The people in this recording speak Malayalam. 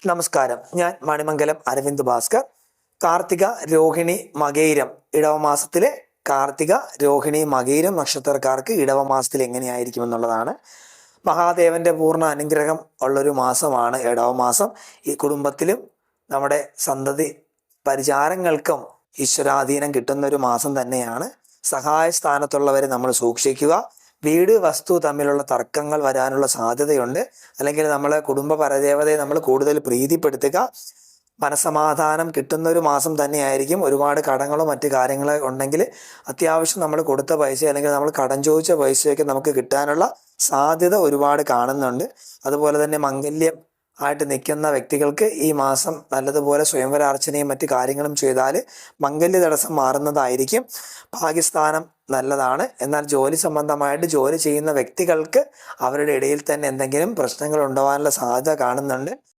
നമസ്കാരം. ഞാൻ മണിമംഗലം അരവിന്ദ് ഭാസ്കർ. കാർത്തിക, രോഹിണി, മകയിരം ഇടവമാസത്തിലെ കാർത്തിക, രോഹിണി, മകയിരം നക്ഷത്രക്കാർക്ക് ഇടവമാസത്തിൽ എങ്ങനെയായിരിക്കും എന്നുള്ളതാണ്. മഹാദേവന്റെ പൂർണ്ണ അനുഗ്രഹം ഉള്ളൊരു മാസമാണ് ഇടവമാസം. ഈ കുടുംബത്തിലും നമ്മുടെ സന്തതി പരിചാരങ്ങൾക്കും ഈശ്വരാധീനം കിട്ടുന്ന ഒരു മാസം തന്നെയാണ്. സഹായ സ്ഥാനത്തുള്ളവരെ നമ്മൾ സൂക്ഷിക്കുക. വീട്, വസ്തു തമ്മിലുള്ള തർക്കങ്ങൾ വരാനുള്ള സാധ്യതയുണ്ട്. അല്ലെങ്കിൽ നമ്മളെ കുടുംബ പരദേവതയെ നമ്മൾ കൂടുതൽ പ്രീതിപ്പെടുത്തുക. മനസമാധാനം കിട്ടുന്ന ഒരു മാസം തന്നെയായിരിക്കും. ഒരുപാട് കടങ്ങളോ മറ്റു കാര്യങ്ങളോ ഉണ്ടെങ്കിൽ അത്യാവശ്യം നമ്മൾ കൊടുത്ത പൈസ അല്ലെങ്കിൽ നമ്മൾ കടം ചോദിച്ച പൈസയൊക്കെ നമുക്ക് കിട്ടാനുള്ള സാധ്യത ഒരുപാട് കാണുന്നുണ്ട്. അതുപോലെ തന്നെ മംഗല്യം ആയിട്ട് നിൽക്കുന്ന വ്യക്തികൾക്ക് ഈ മാസം നല്ലതുപോലെ സ്വയംവരാർച്ചനയും മറ്റു കാര്യങ്ങളും ചെയ്താൽ മംഗല്യ തടസ്സം മാറുന്നതായിരിക്കും. ഭാഗ്യസ്ഥാനം നല്ലതാണ്. എന്നാൽ ജോലി സംബന്ധമായിട്ട് ജോലി ചെയ്യുന്ന വ്യക്തികൾക്ക് അവരുടെ ഇടയിൽ തന്നെ എന്തെങ്കിലും പ്രശ്നങ്ങൾ ഉണ്ടാവാനുള്ള സാധ്യത കാണുന്നുണ്ട്.